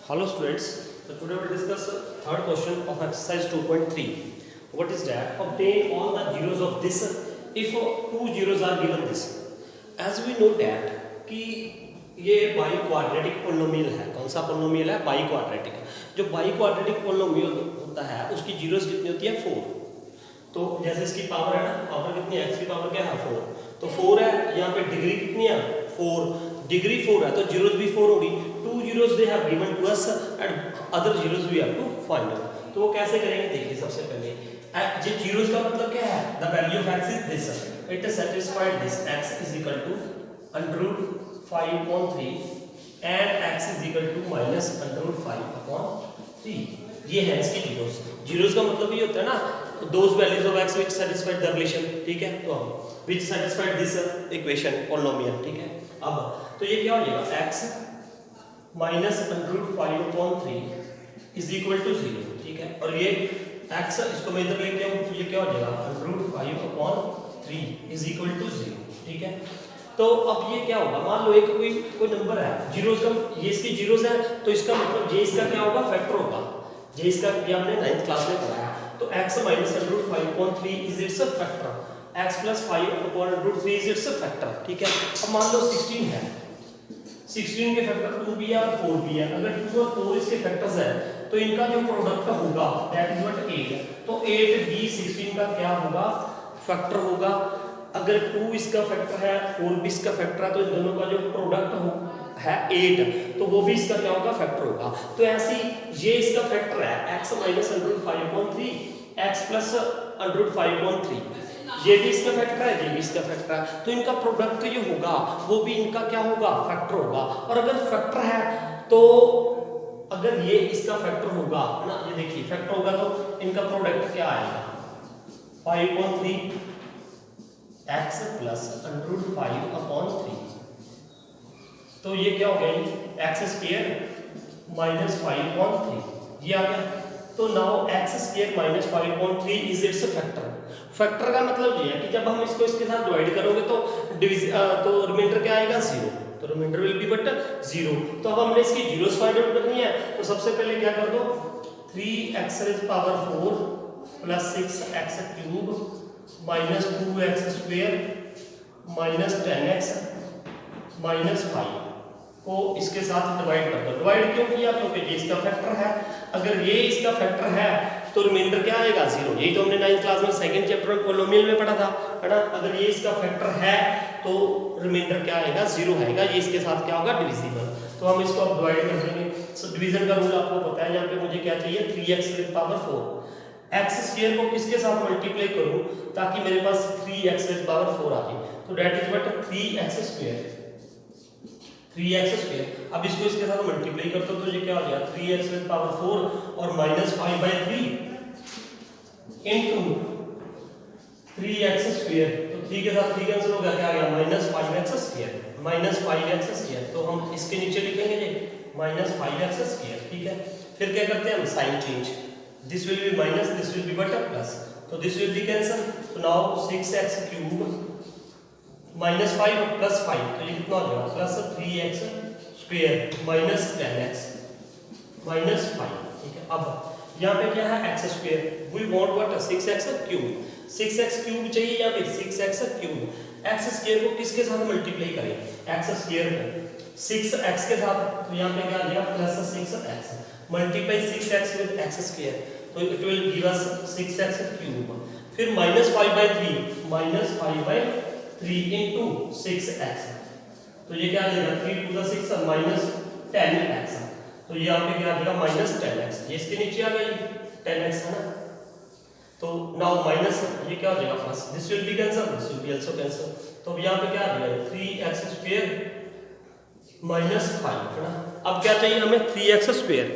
Hello students, so today we will discuss third question of exercise 2.3. What is that? Obtain all the zeros of this if two zeros are given this. As we know that कि ये by quadratic polynomial है. कौन सा polynomial है? By quadratic. जो by quadratic polynomial होता है उसकी जीरोस कितनी होती है? 4. तो जैसे इसकी पावर है ना, पावर कितनी है? x की पावर क्या है? 4. तो 4 है, यहाँ पे डिग्री कितनी है? 4. डिग्री 4 है तो जीरोस भी 4 होगी. Two zeros they have given to us and other zeros we have to find out. तो वो कैसे करेंगे देखिए. सबसे पहले ये जीरोस का मतलब क्या है? The value of x is this. It satisfied this. x is equal to √5/3 and x is equal to minus √5/3. ये है इसकी जीरोस. जीरोस का मतलब ये होता है ना, those values of x which satisfied the relation. ठीक है, तो हम which satisfied this equation polynomial. ठीक है, अब तो ये क्या हो जाएगा? x minus √5/3 is equal to 0. ठीक है, और ये x इसको मैं इधर लेके आऊं तो ये क्या हो जाएगा? √5/3 इज इक्वल टू 0. ठीक है, तो अब ये क्या होगा? मान लो एक कोई नंबर है, जीरोस का, ये इसकी जीरोस है तो इसका मतलब जे इसका क्या होगा? फैक्टर होगा. जे इसका ये हमने 9th क्लास में पढ़ा है. तो x minus √5/3 is it's a factor. x plus 5/√3 is it's a factor. ठीक है, अब मान लो 16 है. 16 के फैक्टर 2 भी है और 4 भी है. अगर 2 और 4 इसके फैक्टर्स हैं तो इनका जो प्रोडक्ट होगा दैट इज व्हाट 8. तो 8 भी 16 का क्या होगा? फैक्टर होगा. अगर 2 इसका फैक्टर है, 4 भी इसका फैक्टर है, तो इन दोनों का जो प्रोडक्ट है 8, तो वो भी इसका क्या होगा? फैक्टर होगा. तो ऐसी ये इसका फैक्टर है x माइनस √5/3 x प्लस √5/3. ये भी इसका फैक्टर है, ये भी इसका फैक्टर है. तो इनका प्रोडक्ट जो होगा वो भी इनका क्या होगा? फैक्टर होगा. और अगर फैक्टर है तो अगर ये इसका फैक्टर होगा ना, ये देखिए फैक्टर होगा तो इनका प्रोडक्ट क्या आएगा? 5/3 x प्लस √5/3. तो ये क्या हो गया? x² माइनस 5/3 ये आ गया. तो now x² minus 5/3 is it's factor. Factor का मतलब ये है कि जब हम इसको इसके साथ डिवाइड करोगे तो तो रिमाइंडर क्या आएगा? 0. तो रिमाइंडर विल बी बट 0. तो अब हमने इसकी जीरोस फाइंड आउट करनी है. तो सबसे पहले क्या कर दो? 3x⁴ plus 6x³ minus 2x² minus 10x minus 5 को इसके साथ डिवाइड कर दो. डिवाइड क्यों किया? क्योंकि ये इसका फैक्टर है. अगर ये इसका फैक्टर है तो रिमाइंडर क्या आएगा? 0. यही तो हमने 9th क्लास में सेकंड चैप्टर में पोलिनोमियल में पढ़ा था, है ना. अगर ये इसका फैक्टर है तो रिमाइंडर क्या आएगा? 0 आएगा. ये इसके साथ क्या होगा? डिविजिबल. तो हम इसको अब डिवाइड कर देंगे. सो डिवीजन का रूल आपको पता है. यहाँ पे मुझे क्या चाहिए? 3x⁴. x² को किसके साथ मल्टीप्लाई करूं ताकि मेरे पास 3x⁴ आ जाए? तो that is what 3x². 3x². अब इसको इसके साथ मल्टीप्लाई करते हो तो ये क्या हो जाएगा? 3x⁴ और माइनस 5/3 इनटू 3x². तो 3 के साथ 3 कैंसिल हो गया. क्या आ गया? Minus 5x². Minus 5x². तो हम इसके नीचे लिखेंगे ये माइनस 5x². ठीक है, फिर क्या करते हैं हम? Sign change. This will be minus, this will be but plus. तो दिस विल बी कैंसिल. तो नाउ 6x³ माइनस 5 प्लस 5 तो ये कितना हो जाएगा? Plus 3x² minus 10x minus 5. ठीक है, अब यहाँ पे क्या है? x². We want what? 6x³. 6x³ चाहिए यहाँ पे 6x³. x² को किसके साथ मल्टीप्लाई करें? x² को 6x के साथ. तो यहाँ पे क्या आ जाएगा? Plus 6x multiply 6x with x². तो it will give us 6x³. फिर माइनस 5/3 माइनस 5/3 इनटू 6x. तो ये क्या आ जाएगा? 3 टू द 6 माइनस 10x. तो ये यहाँ पे क्या आ जाएगा? Minus 10x. ये इसके नीचे आ गई 10x है ना. तो नाउ माइनस ये क्या हो जाएगा? Plus. This will be cancel, this will be also cancel. तो अब यहाँ पे क्या आ जाएगा? 3x² माइनस 5 है ना. अब क्या चाहिए हमें? 3x².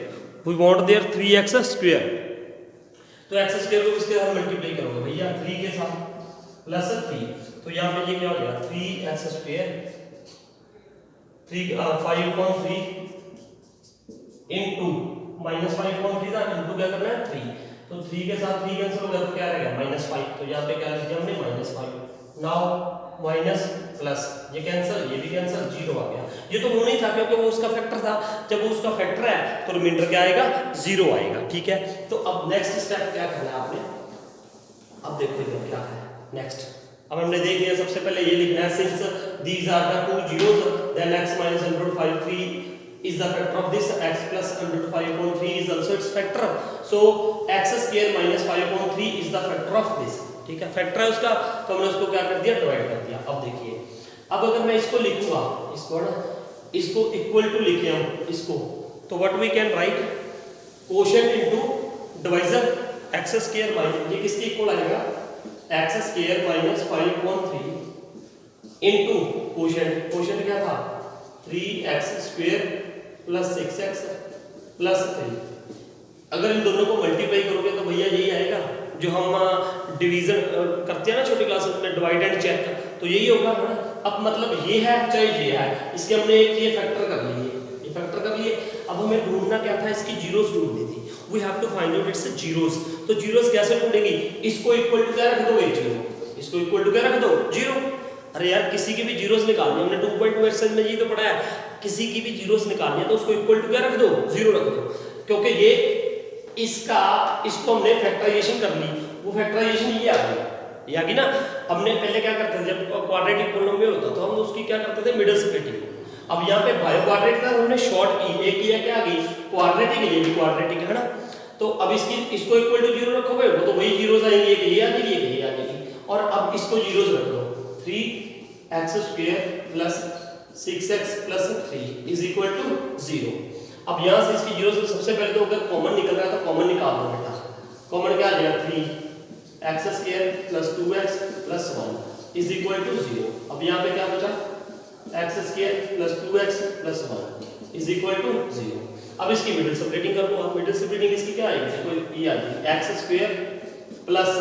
We want there 3x². तो x² को किसके साथ मल्टीप्लाई करोगे भैया? 3 के साथ प्लस 3. तो यहाँ पे ये क्या हो जाएगा? 3x² 5/3 इनटू माइनस 5/3 था. इनटू क्या करना है? 3. तो 3 के साथ 3 कैंसिल हो गया तो क्या रहेगा? -5. तो यहाँ पे क्या लिख दिया हमने? -5. नाउ माइनस प्लस ये कैंसिल, ये भी कैंसिल, 0 आ गया। ये तो होना ही था क्योंकि वो उसका फैक्टर था। जब वो उसका फैक्टर है तो रिमाइंडर क्या आएगा, 0 आएगा। ठीक है, तो अब नेक्स्ट स्टेप क्या करना है आपने, अब देखो इधर क्या है नेक्स्ट। अब हमने देख लिया, सबसे पहले ये लिखना है since these are the two zeros then x minus under root 5 3 is the factor of this, x plus under root 5 upon 3 is also its factor, so x square minus 5 upon 3 is the factor of this। ठीक है, factor है उसका, तो हमने उसको क्या कर दिया, डिवाइड कर दिया। अब देखिए, अब अगर मैं इसको लिखूंगा, इसको ना, इसको इक्वल टू लिखे हम इसको, तो what we can write, quotient into divisor x square minus, ये किसके इक्वल आएगा, x square minus 5 upon 3 into quotient, quotient क्या था 3x square plus 6x plus 3। अगर इन दोनों को मल्टीप्लाई करोगे तो भैया यही आएगा जो हम डिवीजन करते हैं ना छोटी क्लास में, डिवाइड एंड चेक, तो यही होगा ना। अब मतलब ये है चाहे ये है, इसके हमने एक ये फैक्टर कर लिए, ये फैक्टर कर लिए। अब हमें ढूंढना क्या था, इसकी जीरोस ढूंढनी थी। We have to find out its zeros. तो जीरोस कैसे ढूंढेंगे, इसको इक्वल टू क्या रख दो, 0, इसको इक्वल टू क्या रख दो, 0। अरे यार किसी की भी जीरोस निकालनी, हमने 2.2 एक्सरसाइज में ये तो पढ़ा है, किसी की भी जीरोस निकालनी है तो उसको इक्वल टू क्या रख दो, 0 रख दो, क्योंकि ये इसका, इसको हमने फैक्टराइजेशन कर ली, वो फैक्टराइजेशन ये आ गई, ये आ गई ना। हमने पहले क्या करते थे, जब क्वाड्रेटिक पोलिनोमियल होता तो हम उसकी क्या करते थे, मिडिल स्प्लिटिंग। अब यहाँ पे बायो क्वाड्रेटिक था, हमने शॉर्ट की, एक किया क्या आ गई क्वाड्रेटिक, ये भी क्वाड्रेटिक है ना। तो अब इसको इक्वल टू 0 रखोगे वो तो वही जीरोस आएंगे, ये आ जाएगी, ये आ जाएगी। और अब इसको जीरोस रख दो, 3x square plus 6x plus 3 is equal to 0। अब यहाँ से इसकी जीरो से सबसे पहले तो अगर कॉमन निकल रहा है तो कॉमन निकाल दो बेटा। कॉमन क्या आ जाएगा, 3x square plus 2x plus 1 is equal to 0। अब यहाँ पे क्या बचा, x square plus 2x plus 1 is equal to 0। अब इसकी मिडिल स्प्लिटिंग कर दो। अब मिडिल स्प्लिटिंग इसकी क्या आएगी, देखो ये आ जाएगी x स्क्वायर प्लस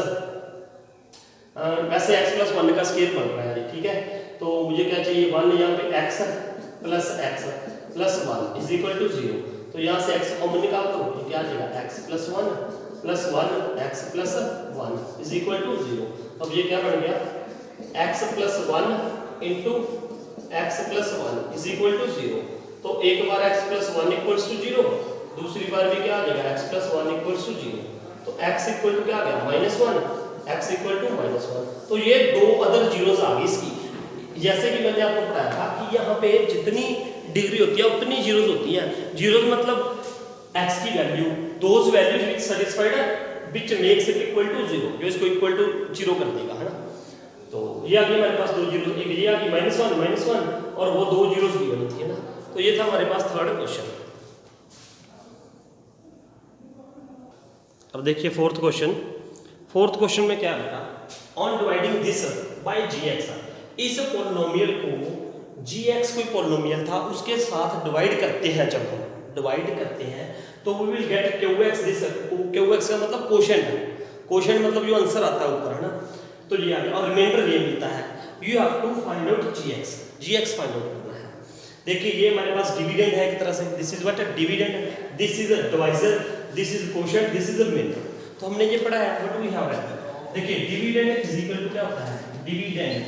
वैसे x प्लस 1 का स्क्वायर बन रहा है, ठीक है, तो मुझे क्या चाहिए, 1 यहाँ पे x plus x plus 1 is equal to 0। तो यहाँ से x कॉमन निकाल दो, तो क्या आ जाएगा, x plus 1 plus 1 x plus 1 is equal to 0। अब ये क्या बन गया, x plus 1 into x plus 1 is equal to 0। तो एक बार x प्लस 1 इक्वल्स टू 0, दूसरी बार भी क्या आ जाएगा, x प्लस 1 इक्वल्स टू 0। तो x इक्वल टू क्या आ गया, -1, x इक्वल टू -1। तो ये दो अदर जीरोस आ गई इसकी। जैसे कि मैंने आपको बताया था कि यहाँ पे जितनी डिग्री होती है उतनी जीरोस होती हैं। जीरोस मतलब x की value, those values which satisfied which makes it equal to 0, जो इसको इक्वल टू 0 कर देगा, है ना। तो ये आ गई हमारे पास दो जीरोस, एक ये आ गई -1 और वो दो जीरोस भी बनी थी, है ना। तो ये था हमारे पास थर्ड क्वेश्चन। अब देखिए फोर्थ क्वेश्चन। फोर्थ क्वेश्चन में क्या है, on dividing this by gx, इस पोलिनोमियल को gx कोई पोलिनोमियल था उसके साथ डिवाइड करते हैं, जब हम डिवाइड करते हैं तो we will get qx this. qx का मतलब कोशेंट है, कोशेंट मतलब जो आंसर आता है ऊपर, है ना। तो ये आ गया और रिमाइंडर ये मिलता है। You have to find out gx find out करना है। देखिए ये हमारे पास डिविडेंड है एक तरह से, this is what, dividend, this is a divisor, this is quotient, this is a remainder. तो हमने ये पढ़ा है, व्हाट वी हैव है, देखिए डिविडेंड इज इक्वल टू क्या होता है, dividend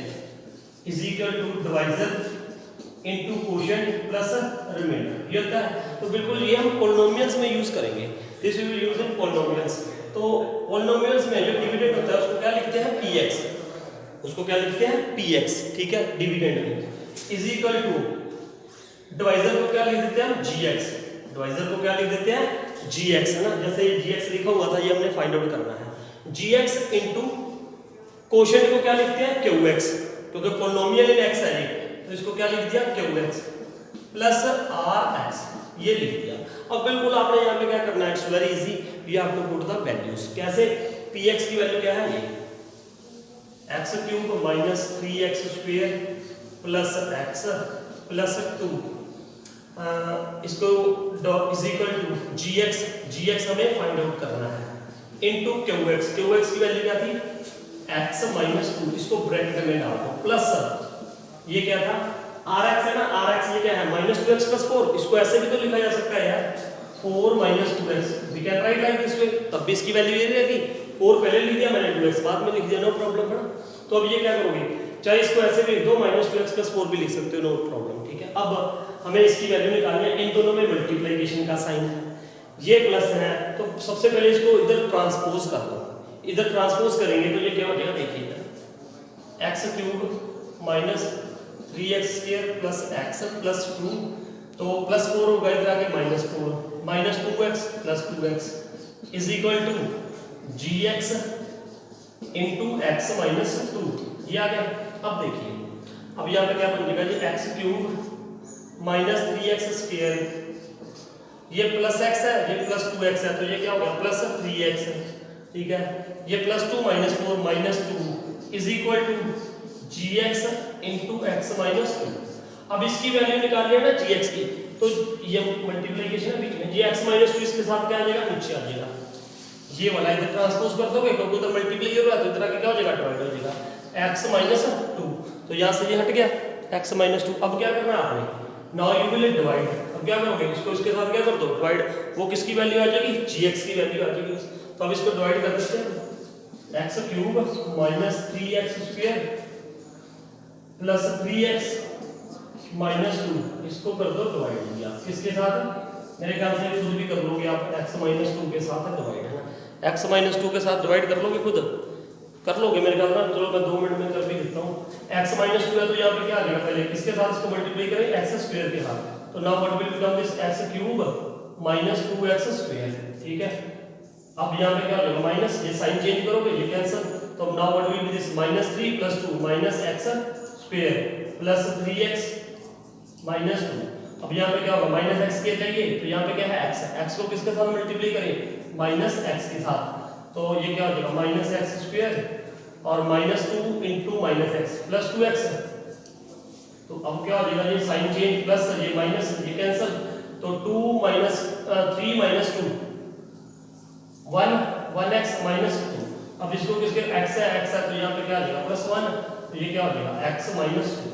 is equal to divisor into quotient plus remainder, ये होता है। तो बिल्कुल ये हम पोलिनोमियल्स में यूज करेंगे, this we will use in polynomials. तो पोलिनोमियल्स में जो डिविडेंड होता है उसको क्या लिखते हैं, px, उसको क्या लिखते हैं, px, ठीक है, डिविडेंड में इज इक्वल टू डिवाइजर को क्या लिख देते हैं हम, gx, डिवाइजर को क्या लिख देते हैं, gx, है ना। जैसे ये gx लिखा हुआ था, ये हमने फाइंड आउट करना है, gx इनटू कोशेंट को क्या लिखते हैं, qx, क्योंकि पोलिनोमियल इन x है ये, तो इसको क्या लिख दिया, qx प्लस rx, ये लिख दिया। अब बिल्कुल आपने यहाँ पे क्या करना है, it's very easy, you have to put the values. कैसे, px की वैल्यू क्या है, ये x cube minus 3x square plus x plus 2, इसको इज इक्वल टू gx हमें फाइंड आउट करना है, इनटू qx की वैल्यू क्या थी, x माइनस 2, इसको ब्रैकेट में डाल दो, प्लस ये क्या था, rx है ना, rx ये क्या है, -2x प्लस 4, इसको ऐसे भी तो लिखा जा सकता है यार, 4 minus 2x, we can write like this way, तब भी इसकी वैल्यू ये रहेगी, 4 पहले लिख दिया मैंने, 2x बाद में लिख दिया, नो प्रॉब्लम, है ना। तो अब ये क्या करोगे, चाहे इसको ऐसे भी लिख दो -2x + 4 भी लिख सकते हो, नो प्रॉब्लम, ठीक है। अब हमें इसकी वैल्यू निकालनी है, इन दोनों में मल्टीप्लिकेशन का साइन है, ये प्लस है, तो सबसे पहले इसको इधर ट्रांसपोज कर दो। इधर ट्रांसपोज करेंगे तो ये क्या हो जाएगा, देखिए x³ - 3x² + x + 2, तो +4 होगा इधर आके -4, -2x + 2x = gx × x - 2, ये आ गया। अब देखिए, अब यहाँ पे क्या बन जाएगा जी, x³ - 3x², ये +x है, ये +2x है, तो ये क्या हो गया +3x, ठीक है। ये +2 - 4 - 2 = gx × x - 2। अब इसकी वैल्यू निकालनी है ना gx की, तो ये मल्टीप्लिकेशन है बीच में, ये x - 2 इसके साथ क्या आ जाएगा, नीचे आ जाएगा, ये वाला इधर ट्रांसपोज कर दोगे क्योंकि उधर मल्टीप्लाई हो रहा है, तो इधर आके क्या हो जाएगा, डिवाइड हो जाएगा, x - 2, तो यहाँ से ये हट गया x - 2। अब क्या करना है आपने, नाउ यू विल डिवाइड, अब क्या करोगे, इसको इसके साथ क्या कर दो, डिवाइड, वो किसकी वैल्यू आ जाएगी, gx की वैल्यू आ जाएगी, तो अब इसको डिवाइड कर देते हैं, x³ - 3x² + 3x - 2, इसको कर दो डिवाइड, दिया किसके साथ, मेरे ख्याल से खुद भी कर लोगे आप, x - 2 के साथ डिवाइड, है ना, x - 2 के साथ डिवाइड कर लोगे, खुद कर लोगे मेरे ख्याल में, चलो मैं 2 मिनट में कर भी देता हूँ। x - 2 है तो यहाँ पे क्या आ जाएगा, पहले किसके साथ इसको मल्टीप्लाई करें, x² के साथ, तो now what will become this, x³ - 2x², ठीक है। अब यहाँ पे क्या हो जाएगा, माइनस, ये साइन चेंज करोगे, ये कैंसिल, तो now what will be this, -3 + 2 -x² + 3x - 2। अब यहाँ पे क्या होगा, -x के चाहिए, तो यहाँ पे क्या है, x है, x को किसके साथ मल्टीप्लाई करें, -x के साथ, तो ये क्या हो जाएगा, -x² और -2 × -x + 2x, तो अब क्या हो जाएगा, ये साइन चेंज प्लस, ये माइनस, ये कैंसिल, तो 2 - 3 - 2 1x - 2। अब इसको किसके, x है, तो यहाँ पे क्या आ जाएगा +1, तो ये क्या हो जाएगा x - 2,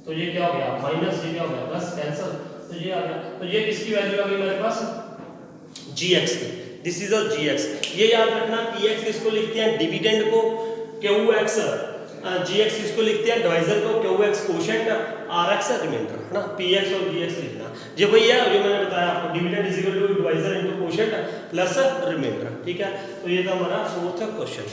तो ये क्या हो गया माइनस, ये क्या हो गया प्लस, कैंसिल, तो ये आ गया, तो ये किसकी वैल्यू आ गई मेरे पास, gx की, दिस इज अ gx। ये याद रखना, px किसको लिखते हैं, डिविडेंड को, qx gx किसको लिखते हैं, डिवाइजर को, qx कोशेंट, rx रिमाइंडर, है ना, px और gx लिखना, ये वही है जो मैंने बताया आपको, डिविडेंड = डिवाइजर × कोशेंट + रिमाइंडर, ठीक है। तो ये था हमारा 4th क्वेश्चन।